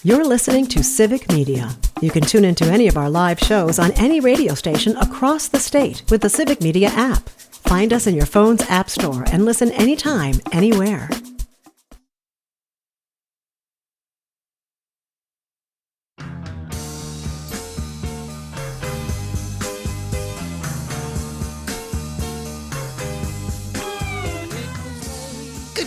You're listening to Civic Media. You can tune into any of our live shows on any radio station across the state with the Civic Media app. Find us in your phone's app store and listen anytime, anywhere.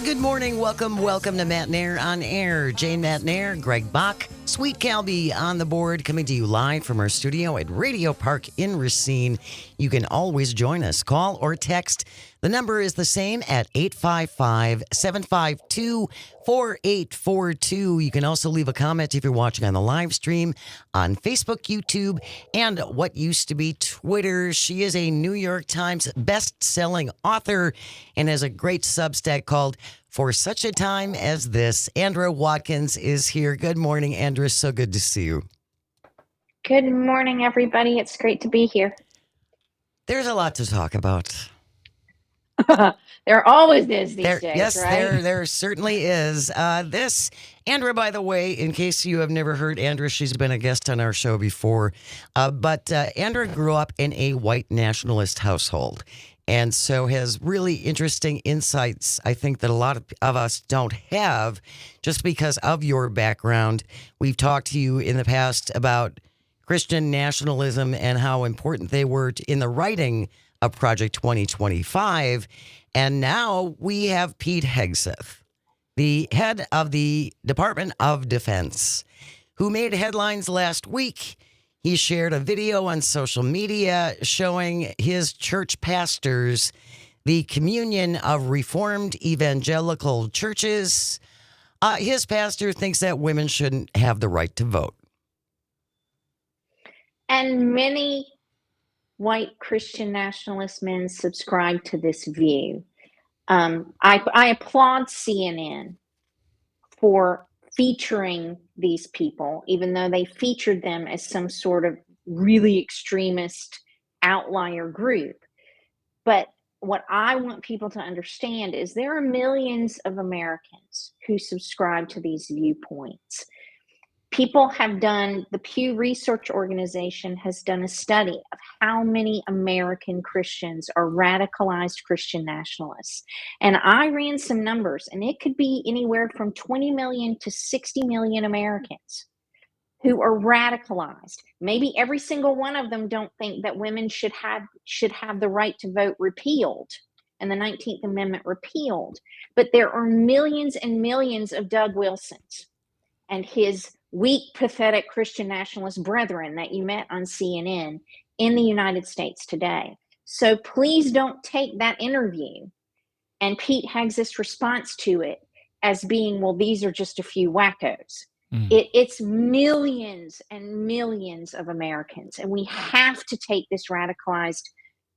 Good morning. Welcome to Matenaer on Air. Jane Matenaer, Greg Bach, Sweet Calby on the board, coming to you live from our studio at Radio Park in Racine. You can always join us. Call or text. The number is the same at 855-752-4842. You can also leave a comment if you're watching on the live stream on Facebook, YouTube, and what used to be Twitter. She is a New York Times best-selling author and has a great Substack called For Such a Time as This. Andra Watkins is here. Good morning, Andra. So good to see you. Good morning, everybody. It's great to be here. There's a lot to talk about. There always is these days, yes, right? there certainly is. This, Andra, by the way, in case you have never heard Andra, she's been a guest on our show before. But Andra grew up in a white nationalist household, and so has really interesting insights, I think, that a lot of us don't have just because of your background. We've talked to you in the past about Christian nationalism and how important they were in the writing of Project 2025. And now we have Pete Hegseth, the head of the Department of Defense, who made headlines last week. He shared a video on social media showing his church pastors the communion of Reformed evangelical churches. His pastor thinks that women shouldn't have the right to vote. And many white Christian nationalist men subscribe to this view. I applaud CNN for featuring these people, even though they featured them as some sort of really extremist outlier group. But what I want people to understand is there are millions of Americans who subscribe to these viewpoints. People have done, the Pew Research Organization has done a study of how many American Christians are radicalized Christian nationalists. And I ran some numbers, and it could be anywhere from 20 million to 60 million Americans who are radicalized. Maybe every single one of them don't think that women should have the right to vote repealed and the 19th Amendment repealed. But there are millions and millions of Doug Wilsons and his weak, pathetic Christian nationalist brethren that you met on CNN in the United States today. So please don't take that interview and Pete Hegseth's response to it as being, well, these are just a few wackos. It's millions and millions of Americans, and we have to take this radicalized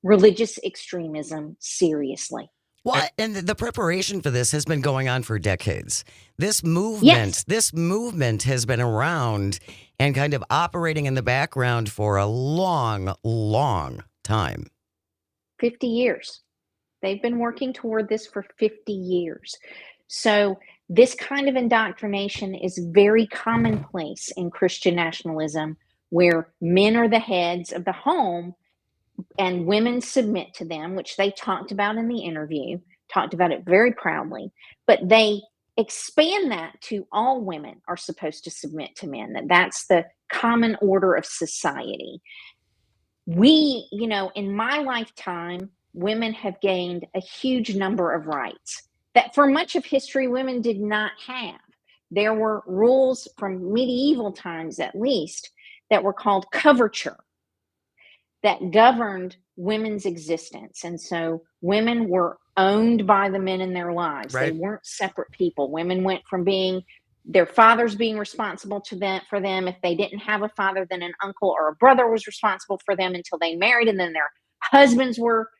religious extremism seriously. Well, and the preparation for this has been going on for decades. This movement has been around and kind of operating in the background for a long, long time. 50 years. They've been working toward this for 50 years. So this kind of indoctrination is very commonplace in Christian nationalism, where men are the heads of the home and women submit to them, which they talked about in the interview, talked about it very proudly, but they expand that to all women are supposed to submit to men, that's the common order of society. We, in my lifetime, women have gained a huge number of rights that for much of history, women did not have. There were rules from medieval times, at least, that were called coverture, that governed women's existence. And so women were owned by the men in their lives. Right. They weren't separate people. Women went from being their fathers being responsible for them. If they didn't have a father, then an uncle or a brother was responsible for them until they married, and then their husbands were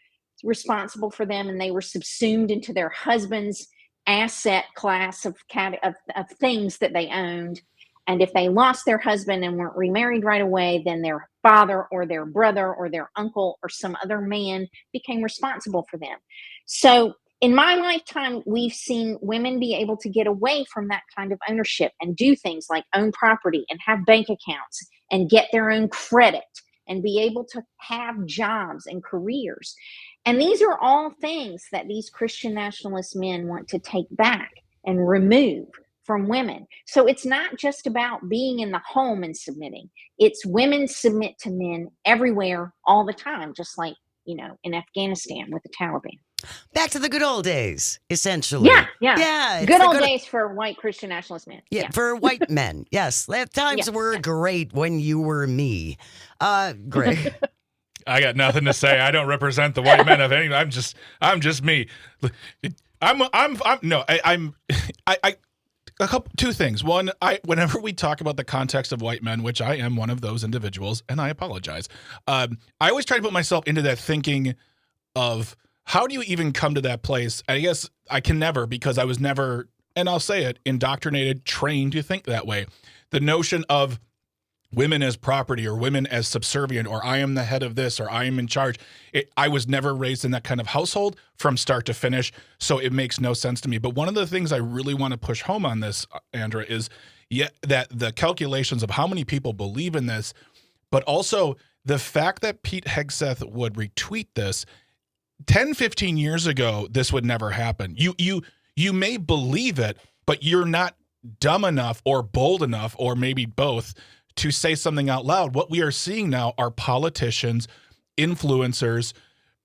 responsible for them, and they were subsumed into their husband's asset class of things that they owned. And if they lost their husband and weren't remarried right away, then their father or their brother or their uncle or some other man became responsible for them. So in my lifetime, we've seen women be able to get away from that kind of ownership and do things like own property and have bank accounts and get their own credit and be able to have jobs and careers. And these are all things that these Christian nationalist men want to take back and remove from women. So it's not just about being in the home and submitting. It's women submit to men everywhere all the time, just like, in Afghanistan with the Taliban. Back to the good old days, essentially. Yeah. Good old days for white Christian nationalist men. Yeah, for white men. Yes, times were great when you were me. Greg. I got nothing to say. I don't represent the white men of any. I'm just me. Two things. One, whenever we talk about the context of white men, which I am one of those individuals, and I apologize, I always try to put myself into that thinking of how do you even come to that place? I guess I can never, because I was never, and I'll say it, indoctrinated, trained to think that way. The notion of women as property or women as subservient or I am the head of this or I am in charge. I was never raised in that kind of household from start to finish, so it makes no sense to me. But one of the things I really want to push home on this, Andra, is that the calculations of how many people believe in this, but also the fact that Pete Hegseth would retweet this 10, 15 years ago, this would never happen. You may believe it, but you're not dumb enough or bold enough, or maybe both, to say something out loud. What we are seeing now are politicians, influencers,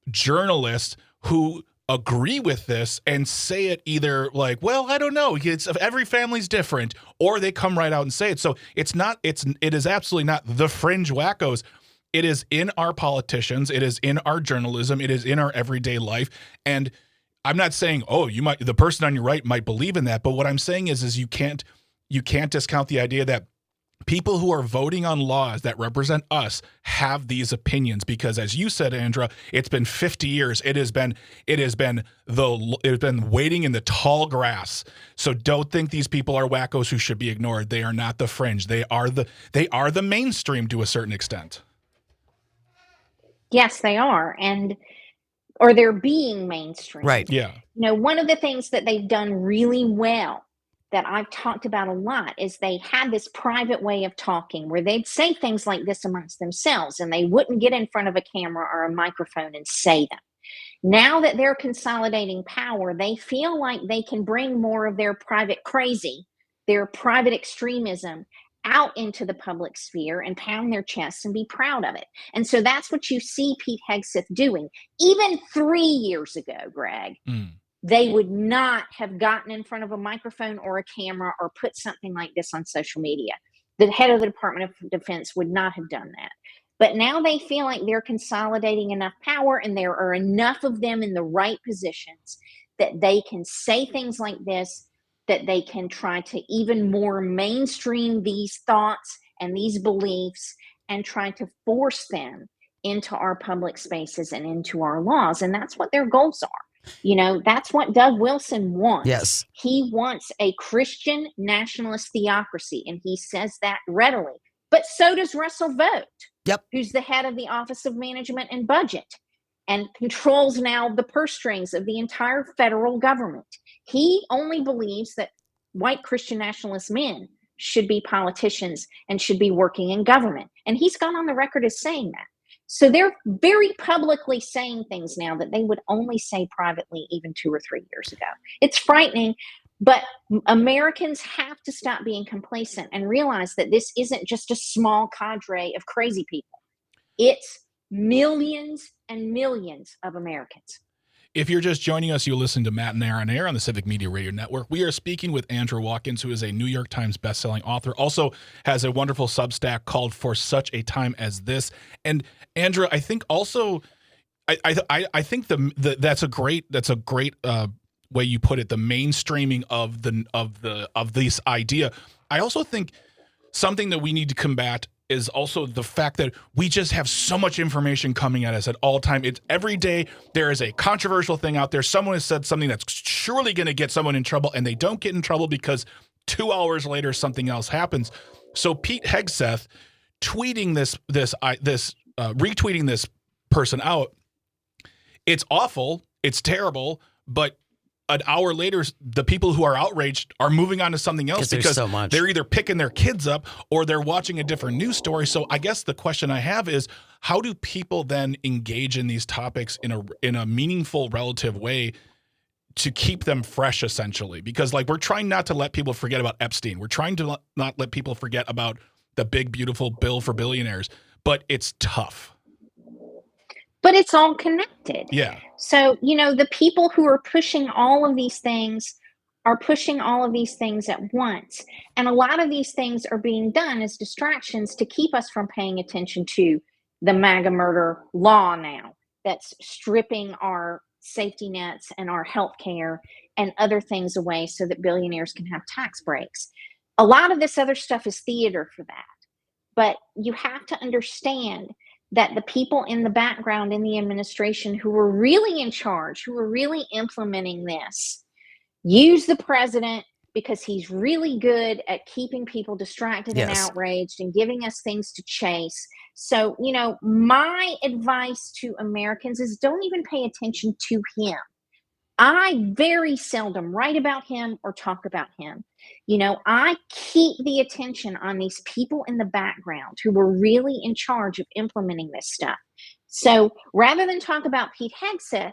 journalists who agree with this and say it either like, well, I don't know, every family's different, or they come right out and say it. So it is absolutely not the fringe wackos. It is in our politicians. It is in our journalism. It is in our everyday life. And I'm not saying, the person on your right might believe in that. But what I'm saying is you can't discount the idea that people who are voting on laws that represent us have these opinions, because as you said, Andra, it's been 50 years. It has been waiting in the tall grass. So don't think these people are wackos who should be ignored. They are not the fringe. They are the mainstream to a certain extent. Yes, they are. Or they're being mainstream. Right. Yeah. One of the things that they've done really well that I've talked about a lot is they had this private way of talking where they'd say things like this amongst themselves, and they wouldn't get in front of a camera or a microphone and say them. Now that they're consolidating power, they feel like they can bring more of their private crazy, their private extremism out into the public sphere and pound their chests and be proud of it. And so that's what you see Pete Hegseth doing. Even 3 years ago, Greg, they would not have gotten in front of a microphone or a camera or put something like this on social media. The head of the Department of Defense would not have done that. But now they feel like they're consolidating enough power, and there are enough of them in the right positions that they can say things like this, that they can try to even more mainstream these thoughts and these beliefs and try to force them into our public spaces and into our laws. And that's what their goals are. That's what Doug Wilson wants. Yes. He wants a Christian nationalist theocracy, and he says that readily. But so does Russell Vogt, who's the head of the Office of Management and Budget and controls now the purse strings of the entire federal government. He only believes that white Christian nationalist men should be politicians and should be working in government. And he's gone on the record as saying that. So they're very publicly saying things now that they would only say privately even 2 or 3 years ago. It's frightening, but Americans have to stop being complacent and realize that this isn't just a small cadre of crazy people. It's millions and millions of Americans. If you're just joining us, you listen to Matenaer on Air on the Civic Media Radio Network. We are speaking with Andra Watkins, who is a New York Times bestselling author, also has a wonderful Substack called For Such a Time as This. And Andra, I think also, I think that's a great way you put it, the mainstreaming of this idea. I also think something that we need to combat is also the fact that we just have so much information coming at us at all time. It's every day there is a controversial thing out there. Someone has said something that's surely going to get someone in trouble, and they don't get in trouble because 2 hours later something else happens. So Pete Hegseth tweeting retweeting this person out, it's awful, it's terrible, but an hour later, the people who are outraged are moving on to something else because so much. they're either picking their kids up or they're watching a different news story. So I guess the question I have is, how do people then engage in these topics in a meaningful, relative way to keep them fresh, essentially? Because like, we're trying not to let people forget about Epstein. We're trying to not let people forget about the big, beautiful bill for billionaires, but it's tough. But it's all connected. Yeah. So, the people who are pushing all of these things are pushing all of these things at once. And a lot of these things are being done as distractions to keep us from paying attention to the MAGA murder law now that's stripping our safety nets and our health care and other things away so that billionaires can have tax breaks. A lot of this other stuff is theater for that. But you have to understand that the people in the background in the administration who were really in charge, who were really implementing this, use the president because he's really good at keeping people distracted and outraged and giving us things to chase. So, my advice to Americans is don't even pay attention to him. I very seldom write about him or talk about him. I keep the attention on these people in the background who were really in charge of implementing this stuff. So rather than talk about Pete Hegseth,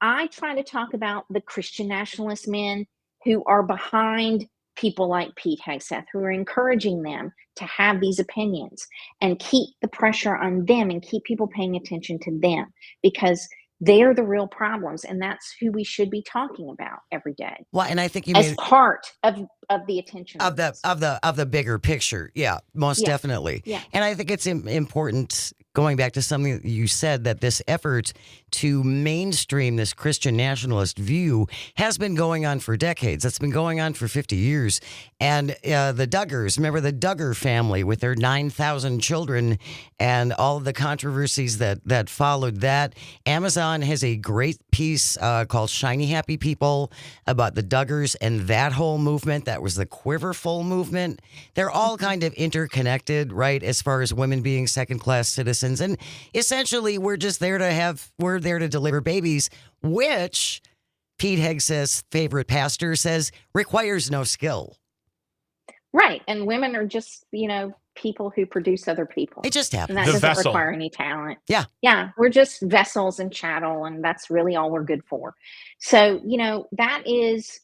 I try to talk about the Christian nationalist men who are behind people like Pete Hegseth, who are encouraging them to have these opinions, and keep the pressure on them and keep people paying attention to them, because they're the real problems, and that's who we should be talking about every day. Well, and I think you as part of the attention of the bigger picture. Yeah, most definitely. Yeah. And I think it's important, going back to something that you said, that this effort to mainstream this Christian nationalist view has been going on for decades. It's been going on for 50 years. And the Duggars, remember the Duggar family with their 9,000 children and all of the controversies that followed that. Amazon has a great piece called Shiny Happy People about the Duggars and that whole movement. That was the Quiverful movement. They're all kind of interconnected, right, as far as women being second-class citizens. And essentially, we're there to deliver babies, which Pete Hegseth's favorite pastor says requires no skill. Right. And women are just, people who produce other people. It just happens. And that doesn't require any talent. Yeah. Yeah. We're just vessels and chattel, and that's really all we're good for. So, that is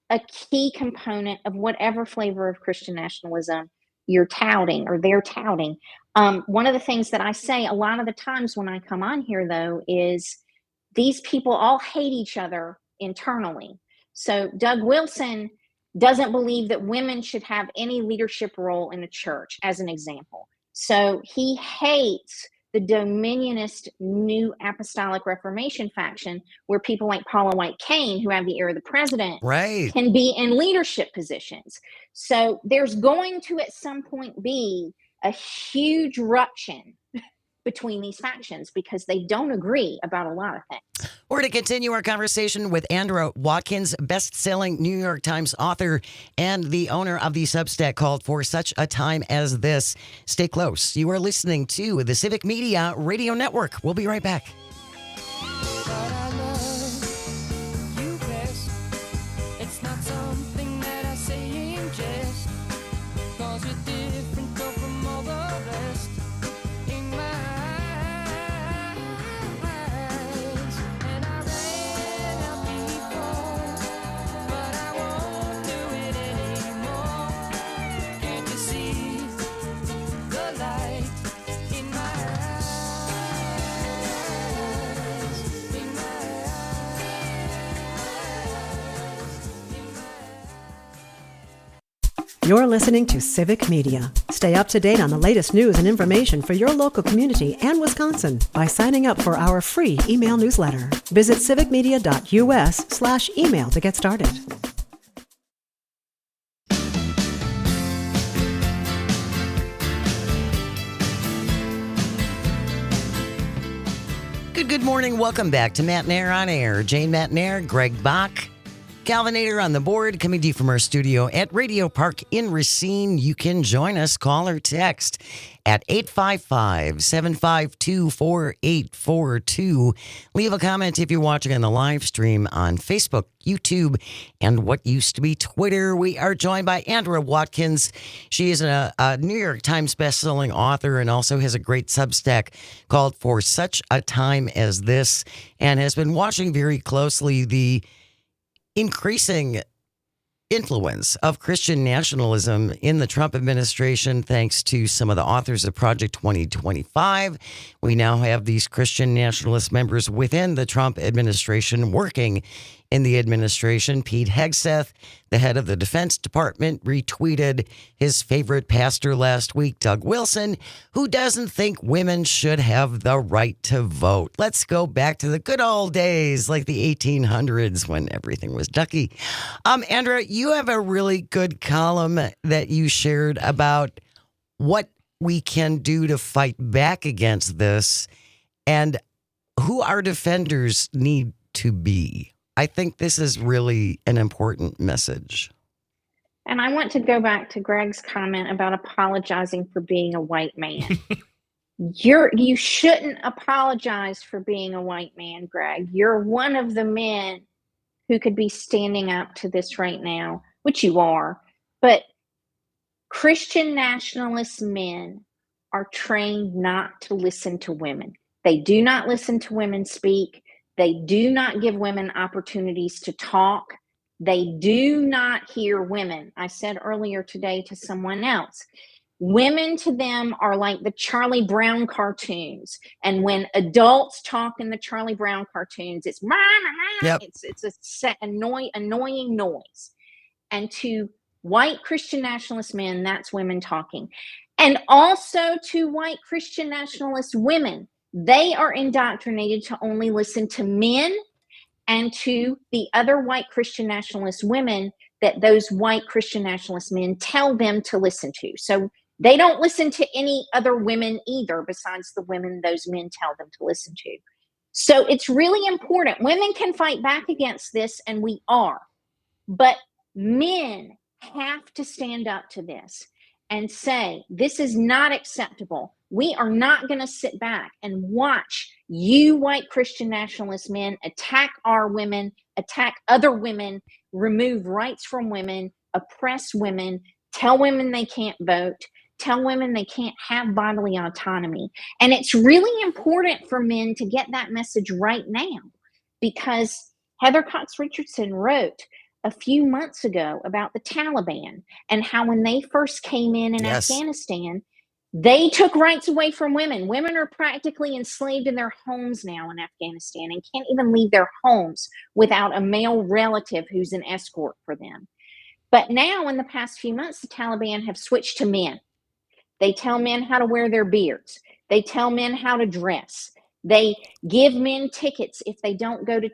a key component of whatever flavor of Christian nationalism you're touting or they're touting. One of the things that I say a lot of the times when I come on here, though, is these people all hate each other internally. So Doug Wilson doesn't believe that women should have any leadership role in a church, as an example. So he hates the dominionist New Apostolic Reformation faction, where people like Paula White Cain, who have the ear of the president, can be in leadership positions. So there's going to at some point be a huge ruction between these factions because they don't agree about a lot of things. We're going to continue our conversation with Andra Watkins, best-selling New York Times author and the owner of the Substack called For Such a Time as This. Stay close. You are listening to the Civic Media Radio Network. We'll be right back. You're listening to Civic Media. Stay up to date on the latest news and information for your local community and Wisconsin by signing up for our free email newsletter. Visit civicmedia.us/email to get started. Good morning. Welcome back to Matenaer on Air. Jane Matenaer, Greg Bach, Calvinator on the board, coming to you from our studio at Radio Park in Racine. You can join us, call or text at 855-752-4842. Leave a comment if you're watching on the live stream on Facebook, YouTube, and what used to be Twitter. We are joined by Andrea Watkins. She is a New York Times bestselling author and also has a great Substack called For Such a Time as This, and has been watching very closely the increasing influence of Christian nationalism in the Trump administration, thanks to some of the authors of Project 2025. We now have these Christian nationalist members within the Trump administration working in the administration. Pete Hegseth, the head of the Defense Department, retweeted his favorite pastor last week, Doug Wilson, who doesn't think women should have the right to vote. Let's go back to the good old days, like the 1800s when everything was ducky. Andrea, you have a really good column that you shared about what we can do to fight back against this and who our defenders need to be. I think this is really an important message. And I want to go back to Greg's comment about apologizing for being a white man. You shouldn't apologize for being a white man, Greg. You're one of the men who could be standing up to this right now, which you are. But Christian nationalist men are trained not to listen to women. They do not listen to women speak. They do not give women opportunities to talk. They do not hear women. I said earlier today to someone else, women to them are like the Charlie Brown cartoons. And when adults talk in the Charlie Brown cartoons, it's Yep. it's a annoying noise. And to white Christian nationalist men, that's women talking. And also to white Christian nationalist women, they are indoctrinated to only listen to men and to the other white Christian nationalist women that those white Christian nationalist men tell them to listen to. So they don't listen to any other women either besides the women those men tell them to listen to. So it's really important. Women can fight back against this, and we are. But men have to stand up to this and say, this is not acceptable. We are not going to sit back and watch you white Christian nationalist men attack our women, attack other women, remove rights from women, oppress women, tell women they can't vote, tell women they can't have bodily autonomy. And it's really important for men to get that message right now, because Heather Cox Richardson wrote a few months ago about the Taliban and how when they first came in Yes. Afghanistan, they took rights away from women. Women are practically enslaved in their homes now in Afghanistan and can't even leave their homes without a male relative who's an escort for them. But now in the past few months, the Taliban have switched to men. They tell men how to wear their beards. They tell men how to dress. They give men tickets if they don't go to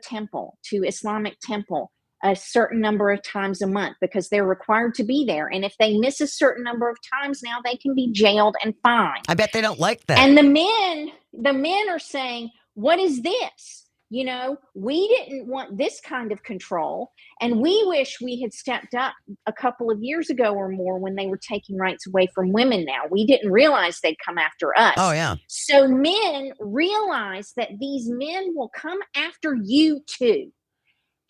Islamic temple, a certain number of times a month because they're required to be there. And if they miss a certain number of times now, they can be jailed and fined. I bet they don't like that. And the men are saying, what is this? You know, we didn't want this kind of control. And we wish we had stepped up a couple of years ago or more when they were taking rights away from women now. We didn't realize they'd come after us. Oh, yeah. So men realize that these men will come after you too.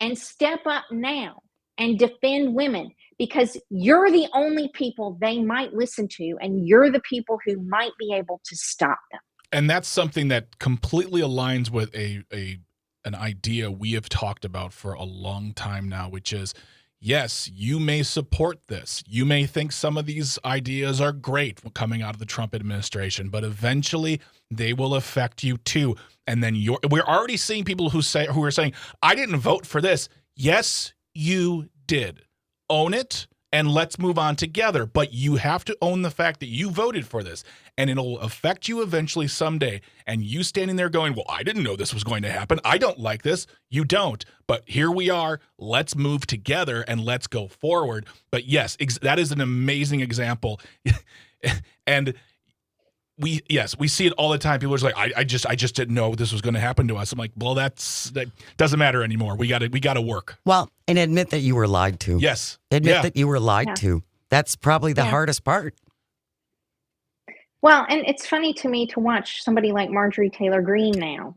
And step up now and defend women, because you're the only people they might listen to, and you're the people who might be able to stop them. And that's something that completely aligns with an idea we have talked about for a long time now, which is, yes, you may support this. You may think some of these ideas are great coming out of the Trump administration, but eventually they will affect you too. And then we're already seeing people who are saying, I didn't vote for this. Yes, you did. Own it and let's move on together. But you have to own the fact that you voted for this, and it'll affect you eventually someday. And you standing there going, well, I didn't know this was going to happen. I don't like this. You don't. But here we are. Let's move together and let's go forward. But yes, that is an amazing example. And we see it all the time. People are just like, I just didn't know this was going to happen to us. I'm like, well, that doesn't matter anymore. We got to work. Well, and admit that you were lied to. Yes. Admit that you were lied to. That's probably the hardest part. Well, and it's funny to me to watch somebody like Marjorie Taylor Greene now,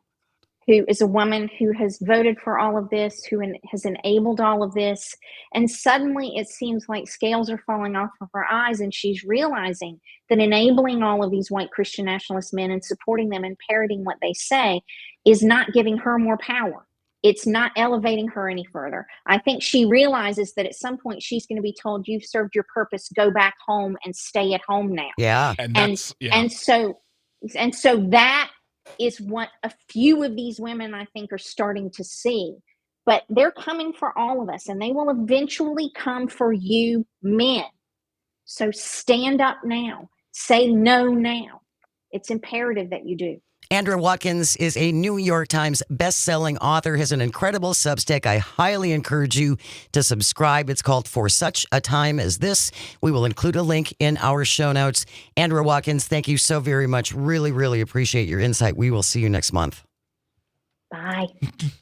who is a woman who has voted for all of this, who has enabled all of this. And suddenly it seems like scales are falling off of her eyes, and she's realizing that enabling all of these white Christian nationalist men and supporting them and parroting what they say is not giving her more power. It's not elevating her any further. I think she realizes that at some point she's going to be told, you've served your purpose, go back home and stay at home now. Yeah. And so that is what a few of these women, I think, are starting to see. But they're coming for all of us, and they will eventually come for you men. So stand up now. Say no now. It's imperative that you do. Andrea Watkins is a New York Times best-selling author, has an incredible Substack. I highly encourage you to subscribe. It's called For Such a Time as This. We will include a link in our show notes. Andrea Watkins, thank you so very much. Really, really appreciate your insight. We will see you next month. Bye.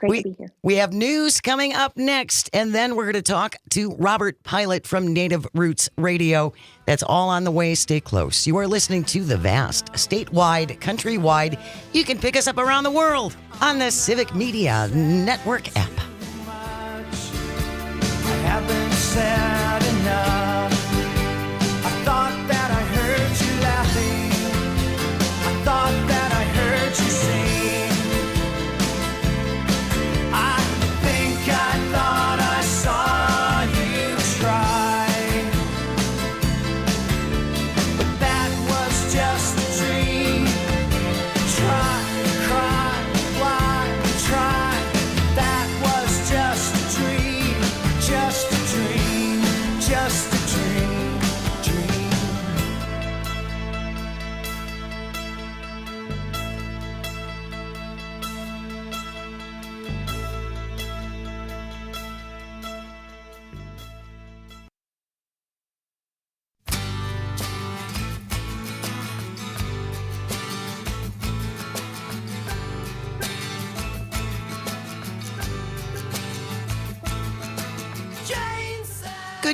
Great to be here. We have news coming up next, and then we're going to talk to Robert Pilot from Native Roots Radio. That's all on the way. Stay close. You are listening to The Vast, statewide, countrywide. You can pick us up around the world on the Civic Media Network app. I haven't said enough. I thought that I heard you laughing. I thought that I heard you sing. I think I thought I saw you try. But that was just a dream. Try, cry, fly, try. That was just a dream. Just a dream. Just a dream. Dream.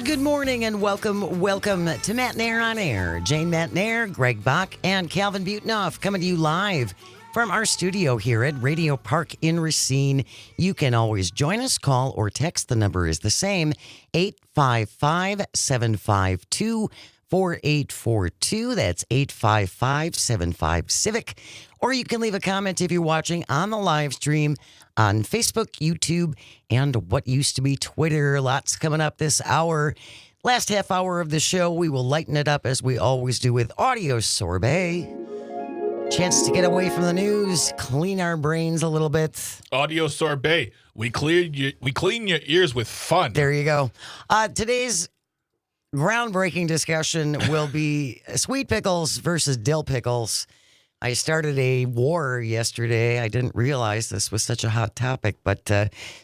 Good morning and welcome to Matenaer on Air. Jane Matenaer, Greg Bach, and Calvin Butenoff coming to you live from our studio here at Radio Park in Racine. You can always join us, call or text. The number is the same, 855-752-4842. That's 855-75-CIVIC. Or you can leave a comment if you're watching on the live stream on Facebook, YouTube, and what used to be Twitter. Lots coming up this hour. Last half hour of the show, we will lighten it up as we always do with Audio Sorbet. Chance to get away from the news, clean our brains a little bit. Audio Sorbet. We clean your ears with fun. There you go. Today's groundbreaking discussion will be sweet pickles versus dill pickles. I started a war yesterday. I didn't realize this was such a hot topic, but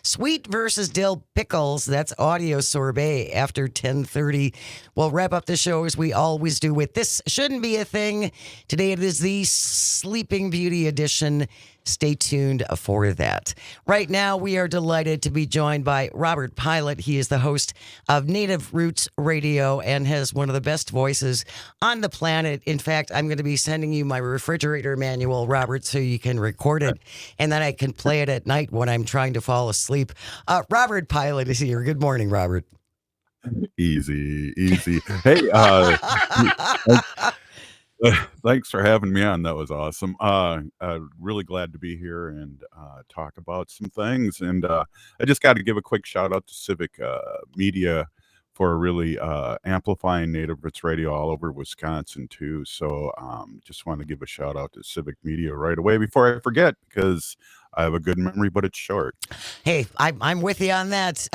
sweet versus dill pickles, that's Audio Sorbet after 10:30. We'll wrap up the show as we always do with This Shouldn't Be a Thing. Today it is the Sleeping Beauty edition. Stay tuned for that. Right now, we are delighted to be joined by Robert Pilot. He is the host of Native Roots Radio and has one of the best voices on the planet. In fact, I'm going to be sending you my refrigerator manual, Robert, so you can record it, and then I can play it at night when I'm trying to fall asleep. Robert Pilot is here. Good morning, Robert. Easy. Hey, thanks for having me on. That was awesome. Really glad to be here and talk about some things. And I just got to give a quick shout out to Civic Media for really amplifying Native Roots Radio all over Wisconsin too. So just want to give a shout out to Civic Media right away before I forget, because I have a good memory, but it's short. Hey, I'm with you on that.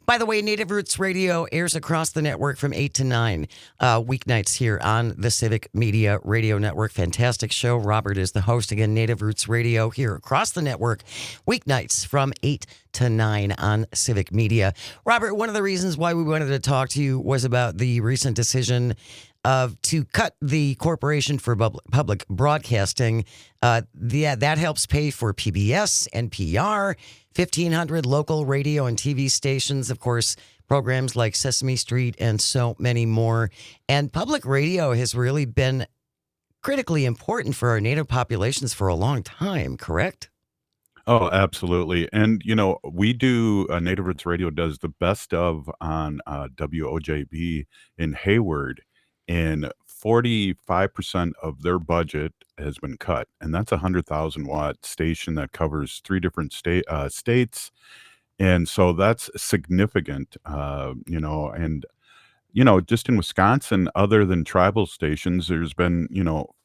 By the way, Native Roots Radio airs across the network from 8 to 9 weeknights here on the Civic Media Radio Network. Fantastic show. Robert is the host. Again, Native Roots Radio here across the network, weeknights from 8 to 9 on Civic Media. Robert, one of the reasons why we wanted to talk to you was about the recent decision to cut the Corporation for Public Broadcasting. That helps pay for PBS, NPR, 1,500 local radio and TV stations, of course, programs like Sesame Street and so many more. And public radio has really been critically important for our native populations for a long time, correct? Oh, absolutely. And, we do, Native Roots Radio does the best of on WOJB in Hayward, and 45% of their budget has been cut. And that's a 100,000 watt station that covers three different states. And so that's significant, and just in Wisconsin, other than tribal stations, there's been,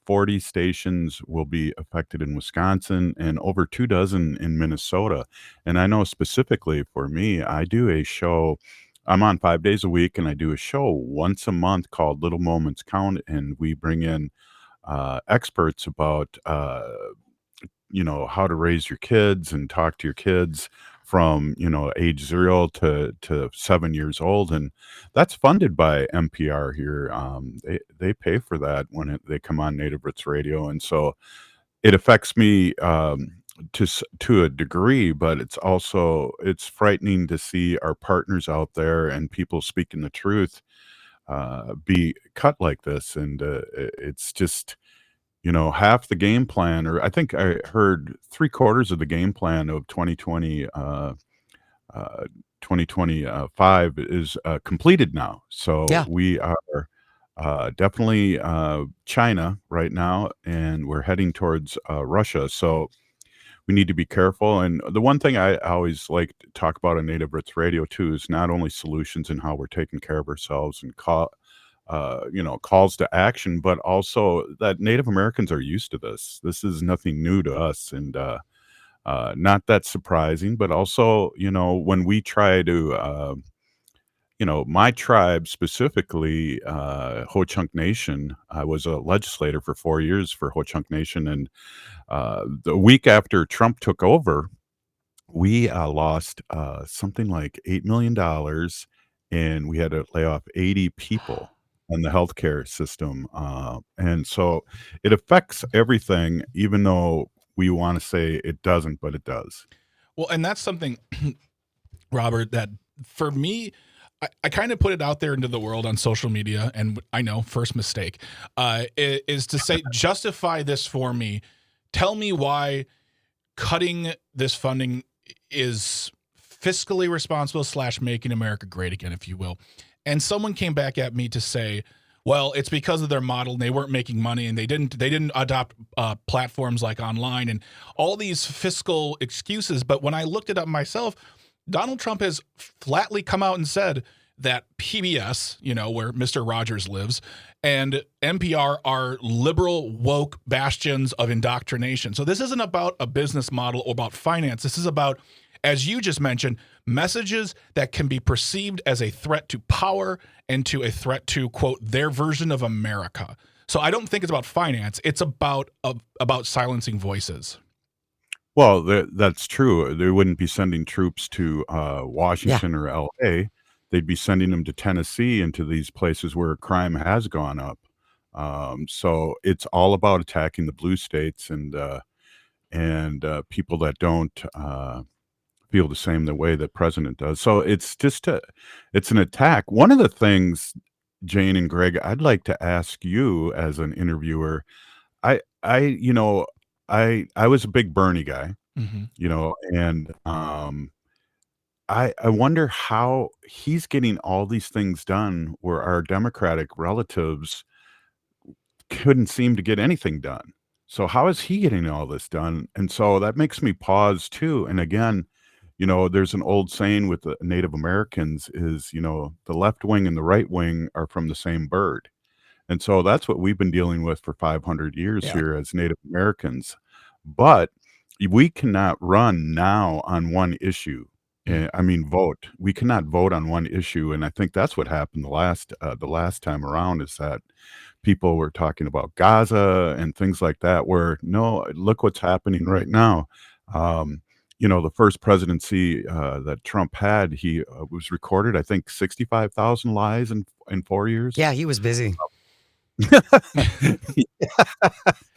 40 stations will be affected in Wisconsin and over 24 in Minnesota. And I know specifically for me, I do a show. I'm on 5 days a week, and I do a show once a month called Little Moments Count, and we bring in experts about how to raise your kids and talk to your kids from age 0 to 7 years old, and that's funded by NPR here. They pay for that when they come on Native Roots Radio, and so it affects me to a degree, but it's frightening to see our partners out there and people speaking the truth be cut like this, and it's just half the game plan, or I think I heard 3/4 of the game plan of 2025 is completed now. So Yeah. we are definitely China right now, and we're heading towards Russia. So we need to be careful. And the one thing I always like to talk about on Native Roots Radio too is not only solutions and how we're taking care of ourselves and calls to action, but also that Native Americans are used to this. This is nothing new to us, and not that surprising. But also, when we try to, my tribe specifically, Ho-Chunk Nation. I was a legislator for 4 years for Ho-Chunk Nation, and the week after Trump took over, we lost something like $8 million, and we had to lay off 80 people on the healthcare system. And so it affects everything, even though we want to say it doesn't, but it does. Well, and that's something, Robert, that for me, I kind of put it out there into the world on social media, and I know, first mistake, is to say, justify this for me. Tell me why cutting this funding is fiscally responsible / making America great again, if you will. And someone came back at me to say, well, it's because of their model, and they weren't making money, and they didn't adopt platforms like online and all these fiscal excuses. But when I looked it up myself, Donald Trump has flatly come out and said that PBS, where Mr. Rogers lives, and NPR are liberal, woke bastions of indoctrination. So this isn't about a business model or about finance. This is about, as you just mentioned, messages that can be perceived as a threat to power and to a threat to, quote, their version of America. So I don't think it's about finance. It's about silencing voices. Well, that's true. They wouldn't be sending troops to Washington or L.A. They'd be sending them to Tennessee and to these places where crime has gone up. So it's all about attacking the blue states and people that don't feel the same the way the president does. So it's just it's an attack. One of the things, Jane and Greg, I'd like to ask you as an interviewer. I was a big Bernie guy, and I wonder how he's getting all these things done where our Democratic relatives couldn't seem to get anything done. So how is he getting all this done? And so that makes me pause too. And again, there's an old saying with the Native Americans is, the left wing and the right wing are from the same bird. And so that's what we've been dealing with for 500 years here as Native Americans. But we cannot run now on one issue. Vote. We cannot vote on one issue. And I think that's what happened the last time around, is that people were talking about Gaza and things like that, where no, look what's happening right now. The first presidency that Trump had, he was recorded, I think, 65,000 lies in 4 years. Yeah, he was busy. Let's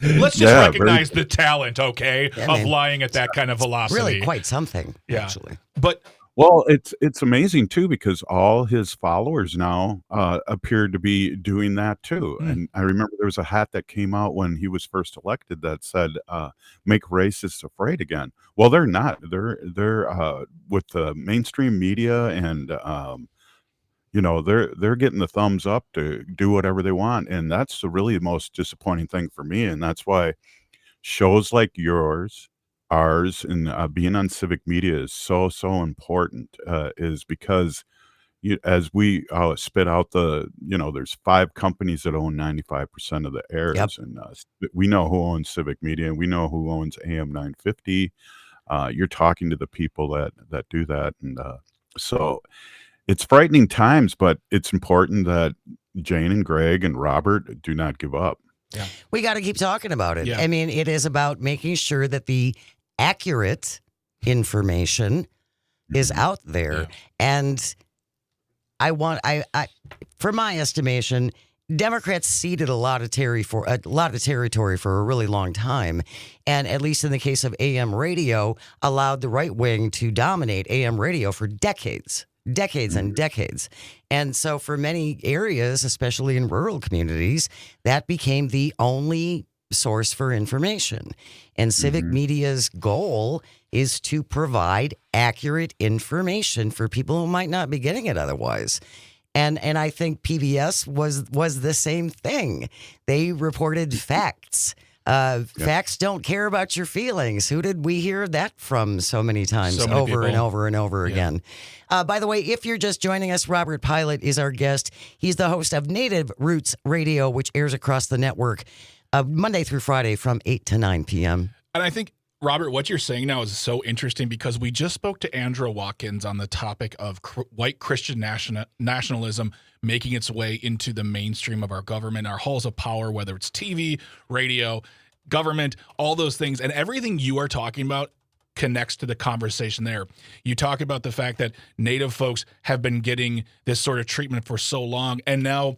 just Yeah, very recognize the talent, okay, Yeah, of man. lying at that kind of velocity. Really quite something, Yeah. actually. But well. It's amazing too because all his followers now appear to be doing that too. Mm. And I remember there was a hat that came out when he was first elected that said "Make racists afraid again." Well, they're not. They're with the mainstream media and they're getting the thumbs up to do whatever they want, and that's the really most disappointing thing for me. And that's why shows like yours, ours, and being on civic media is so important. Is because as we spit out there's 5 companies that own 95% of the Yep. airs, and we know who owns civic media, and we know who owns AM 950. You're talking to the people that do that, and so it's frightening times, but it's important that Jane and Greg and Robert do not give up. We got to keep talking about it. Yeah. I mean, it is about making sure that the accurate information is out there. Yeah. And I for my estimation, Democrats ceded a lot of territory for a really long time, and at least in the case of AM radio, allowed the right wing to dominate AM radio for decades and decades. And so for many areas, especially in rural communities, that became the only source for information. And civic media's goal is to provide accurate information for people who might not be getting it otherwise. And I think PBS was the same thing. They reported facts. Facts don't care about your feelings. Who did we hear that from so many times, So many over and people. over and over again? By the way, if you're just joining us, Robert Pilot is our guest. He's the host of Native Roots Radio, which airs across the network Monday through Friday from 8 to 9 p.m. And I think, Robert, what you're saying now is so interesting because we just spoke to Andrew Watkins on the topic of white Christian nationalism making its way into the mainstream of our government, our halls of power, whether it's TV, radio, government, all those things. And everything you are talking about connects to the conversation there. You talk about the fact that Native folks have been getting this sort of treatment for so long, and now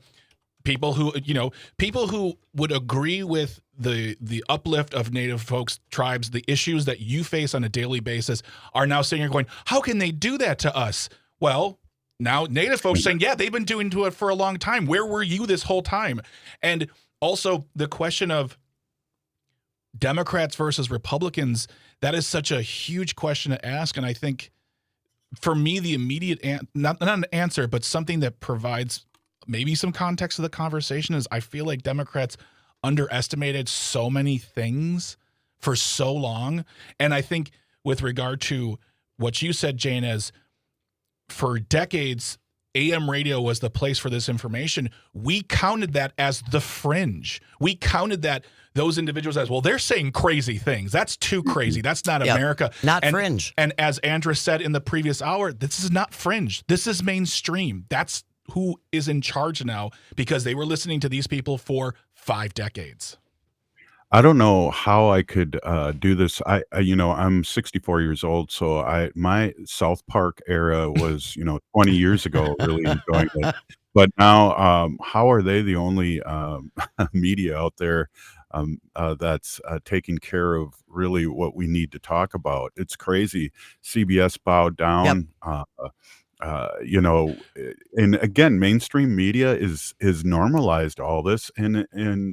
people who would agree with the uplift of Native folks, tribes, the issues that you face on a daily basis are now sitting here going, how can they do that to us? Well, now Native folks saying, yeah, they've been doing it for a long time. Where were you this whole time? And also the question of Democrats versus Republicans, that is such a huge question to ask. And I think for me, the immediate, not an answer, but something that provides maybe some context to the conversation is I feel like Democrats underestimated so many things for so long. And I think with regard to what you said, Jane, as for decades, AM radio was the place for this information. We counted that as the fringe. We counted that those individuals as, well, they're saying crazy things. That's too crazy. That's not America. Not fringe. And as Andra said in the previous hour, this is not fringe. This is mainstream. That's who is in charge now because they were listening to these people for 5 decades. I don't know how I could do this. I'm 64 years old, so my South Park era was 20 years ago. Really enjoying it, but now how are they the only media out there that's taking care of really what we need to talk about? It's crazy. CBS bowed down. And again, mainstream media is normalized all this and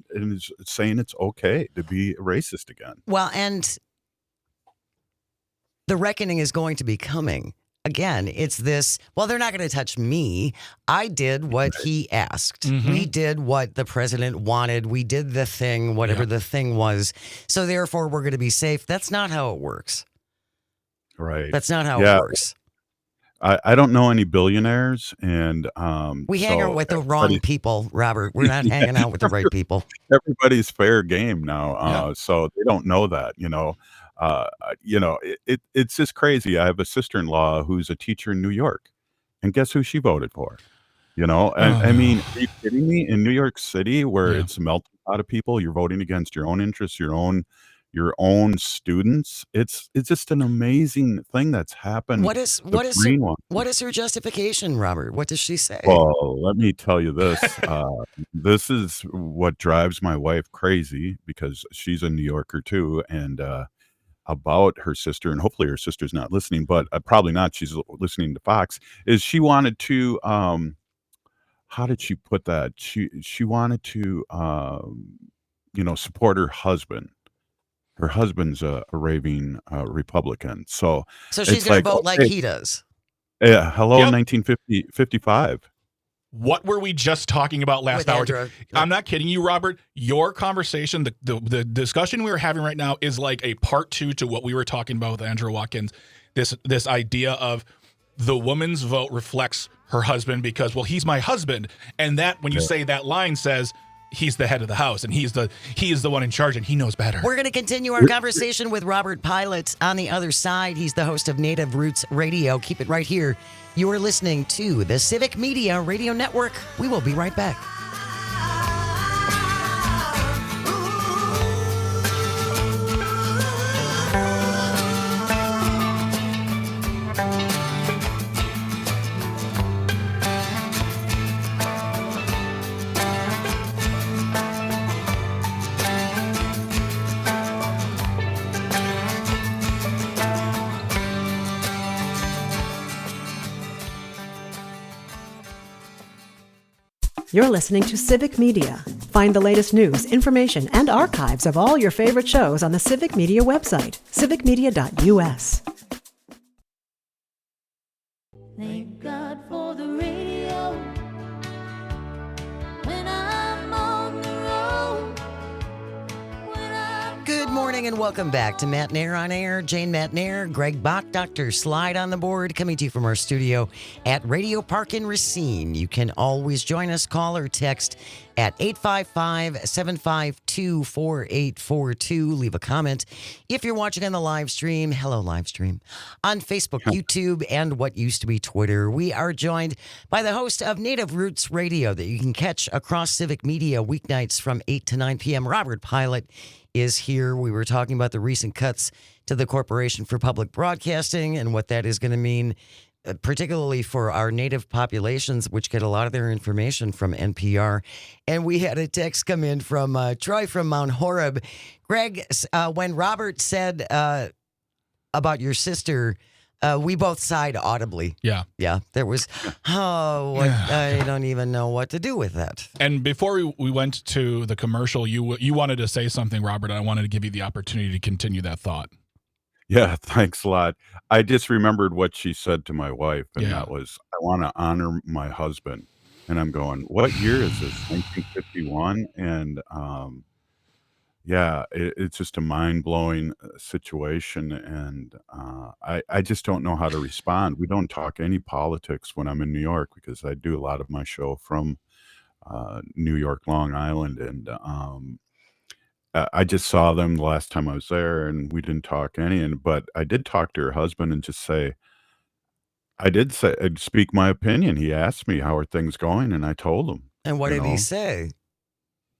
is saying it's okay to be racist again. Well, and the reckoning is going to be coming. Again, it's this, well, they're not going to touch me. I did what he asked. We did what the president wanted. We did the thing, whatever the thing was. So therefore, we're going to be safe. That's not how it works. Right. That's not how it works. I don't know any billionaires, and we hang out with the wrong people, Robert. We're not hanging out with the right people. Everybody's fair game now, so they don't know that. It's just crazy. I have a sister-in-law who's a teacher in New York, and guess who she voted for? I mean, are you kidding me? In New York City, where it's a melting pot of people, you're voting against your own interests, your own your own students. It's just an amazing thing that's happened What is between one. what is her justification, Robert? What does she say? Well, let me tell you this. This is what drives my wife crazy because she's a New Yorker too, and about her sister, and hopefully her sister's not listening, but probably not. She's listening to Fox. Is she wanted to? How did she put that? She wanted to, support her husband. Her husband's a raving Republican, so So she's it's going to like, vote like okay, he does. yeah, hello, Yep. 1955. What were we just talking about last With hour? Andrew. I'm not kidding you, Robert. Your conversation, the discussion we were having right now is like a part two to what we were talking about with Andrew Watkins. This idea of the woman's vote reflects her husband because, well, he's my husband. And that when you say that line says he's the head of the house and he is the one in charge and he knows better. We're going to continue our conversation with Robert Pilot on the other side. He's the host of Native Roots Radio. Keep it right here. You are listening to the Civic Media Radio Network. We will be right back. You're listening to Civic Media. Find the latest news, information, and archives of all your favorite shows on the Civic Media website, civicmedia.us. Thank God for the radio. When I'm on the road. Good morning and welcome back to Matenaer on Air. Jane Matenaer, Greg Bach, Dr. Slide on the board, coming to you from our studio at Radio Park in Racine. You can always join us, call or text at 855-752-4842. Leave a comment. If you're watching on the live stream, hello live stream, on Facebook, YouTube, and what used to be Twitter. We are joined by the host of Native Roots Radio that you can catch across Civic Media weeknights from 8 to 9 p.m. Robert Pilot is here. We were talking about the recent cuts to the Corporation for Public Broadcasting and what that is going to mean, particularly for our native populations, which get a lot of their information from NPR. And we had a text come in from Troy from Mount Horeb. Greg, when Robert said about your sister, we both sighed audibly. Yeah. Yeah. There was, I don't even know what to do with that. And before we went to the commercial, you wanted to say something, Robert, and I wanted to give you the opportunity to continue that thought. Yeah, thanks a lot. I just remembered what she said to my wife, and Yeah. that was, I want to honor my husband. And I'm going, what year is this? 1951? And yeah, it's just a mind-blowing situation. And I just don't know how to respond. We don't talk any politics when I'm in New York because I do a lot of my show from New York, Long Island. And I just saw them the last time I was there, and we didn't talk any. But I did talk to her husband and just say, I'd speak my opinion. He asked me, how are things going? And I told him. And what You did he know? say?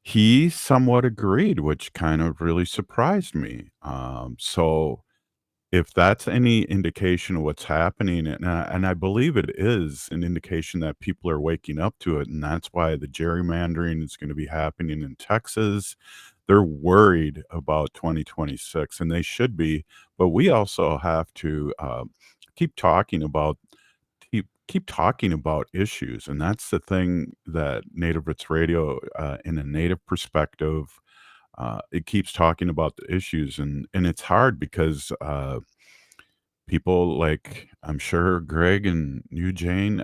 He somewhat agreed, which kind of really surprised me. So if that's any indication of what's happening, and I believe it is an indication that people are waking up to it, and that's why the gerrymandering is going to be happening in Texas. They're worried about 2026, and they should be. But we also have to keep talking about issues, and that's the thing that Native Roots Radio, in a Native perspective, it keeps talking about the issues, and it's hard because people like, I'm sure Greg and you, Jane,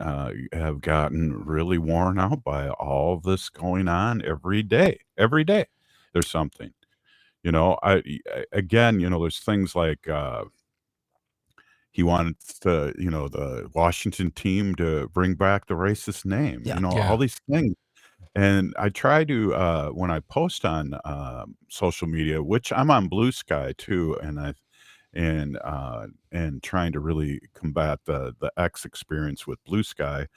have gotten really worn out by all this going on every day. Every day, there's something. Again, there's things like. He wanted the Washington team to bring back the racist name, Yeah. Yeah. all these things. And I try to, when I post on social media, which I'm on Blue Sky too, and trying to really combat the X experience with Blue Sky.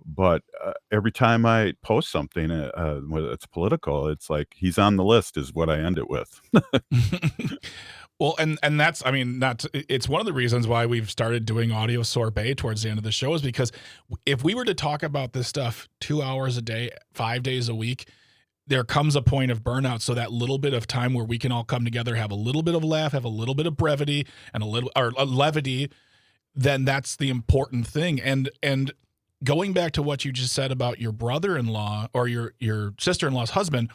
But every time I post something, whether it's political, it's like he's on the list is what I end it with. Well, and that's, I mean, it's one of the reasons why we've started doing audio sorbet towards the end of the show, is because if we were to talk about this stuff 2 hours a day, 5 days a week, there comes a point of burnout. So that little bit of time where we can all come together, have a little bit of laugh, have a little bit of brevity and a levity, then that's the important thing. And going back to what you just said about your brother-in-law or your sister-in-law's husband,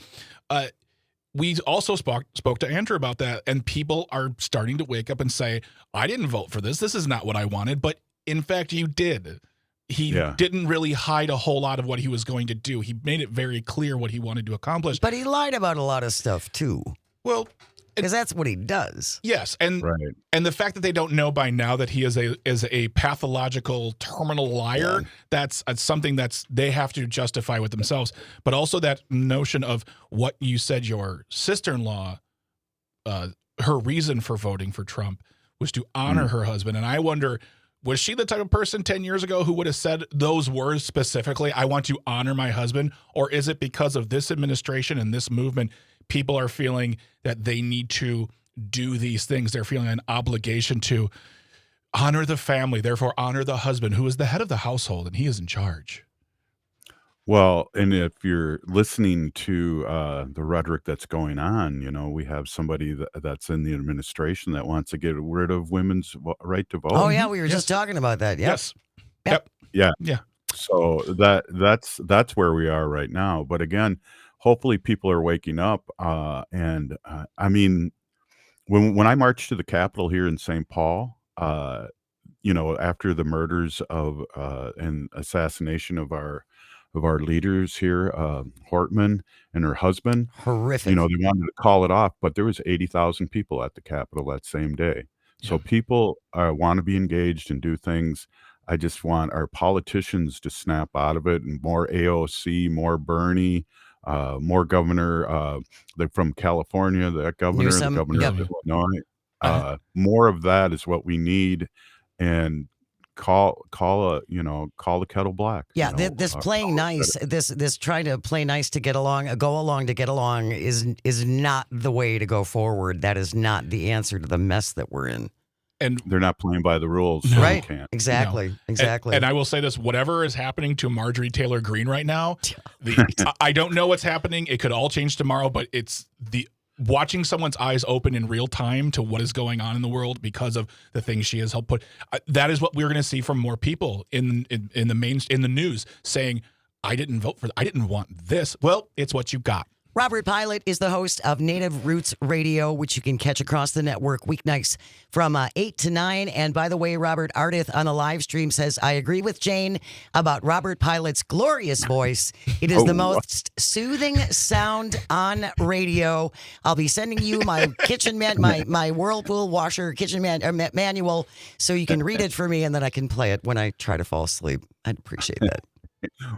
we also spoke to Andrew about that, and people are starting to wake up and say, I didn't vote for this. This is not what I wanted. But in fact, you did. He didn't really hide a whole lot of what he was going to do. He made it very clear what he wanted to accomplish. But he lied about a lot of stuff, too. Well, because that's what he does. Yes, and the fact that they don't know by now that he is a pathological terminal liar, that's something that's they have to justify with themselves. But also that notion of what you said your sister-in-law, her reason for voting for Trump was to honor her husband. And I wonder, was she the type of person 10 years ago who would have said those words specifically, I want to honor my husband? Or is it because of this administration and this movement, people are feeling that they need to do these things? They're feeling an obligation to honor the family, therefore honor the husband, who is the head of the household, and he is in charge. Well, and if you're listening to the rhetoric that's going on, we have somebody that's in the administration that wants to get rid of women's right to vote. Oh, yeah, we were just talking about that. Yes. Yep. Yeah. So that's where we are right now. But again, hopefully people are waking up. I mean, when I marched to the Capitol here in St. Paul, after the murders of and assassination of our leaders here, Hortman and her husband, horrific. They wanted to call it off, but there was 80,000 people at the Capitol that same day. So people want to be engaged and do things. I just want our politicians to snap out of it, and more AOC, more Bernie, more governor from California, the governor of Illinois. More of that is what we need, and call the kettle black. Yeah, this playing nice, this trying to play nice to get along, go along to get along is not the way to go forward. That is not the answer to the mess that we're in. And they're not playing by the rules, so right? Can't. Exactly. And I will say this: whatever is happening to Marjorie Taylor Greene right now, I don't know what's happening. It could all change tomorrow, but it's watching someone's eyes open in real time to what is going on in the world because of the things she has helped put. That is what we're going to see from more people in the news saying, "I didn't vote for. I didn't want this." Well, it's what you got. Robert Pilot is the host of Native Roots Radio, which you can catch across the network weeknights from 8 to 9. And by the way, Robert Ardith on the live stream says, I agree with Jane about Robert Pilot's glorious voice. It is the most soothing sound on radio. I'll be sending you my my Whirlpool washer kitchen manual so you can read it for me, and then I can play it when I try to fall asleep. I'd appreciate that.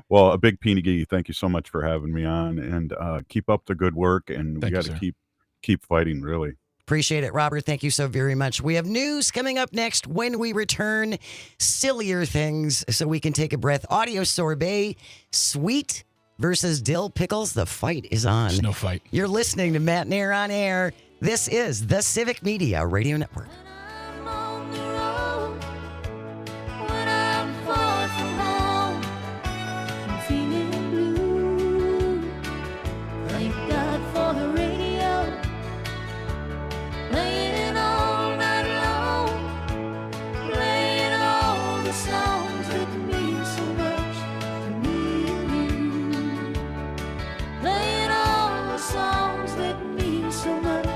Well, a big Peeny, thank you so much for having me on, and keep up the good work, and we got to keep fighting, really. Appreciate it, Robert. Thank you so very much. We have news coming up next when we return. Sillier things so we can take a breath. Audio sorbet, sweet versus dill pickles. The fight is on. There's no fight. You're listening to Matenaer on Air. This is the Civic Media Radio Network. I'm on the road, when I'm far from home, I'm feeling blue. Thank God for the radio, playing all night long, playing all the songs that mean so much to me and you, playing all the songs that mean so much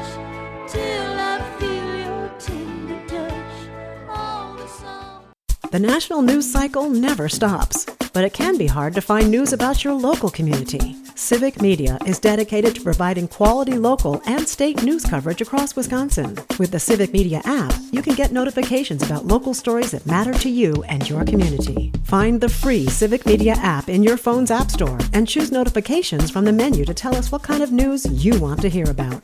till I feel your tender touch. All the songs. The national news cycle never stops, but it can be hard to find news about your local community. Civic Media is dedicated to providing quality local and state news coverage across Wisconsin. With the Civic Media app, you can get notifications about local stories that matter to you and your community. Find the free Civic Media app in your phone's app store and choose notifications from the menu to tell us what kind of news you want to hear about.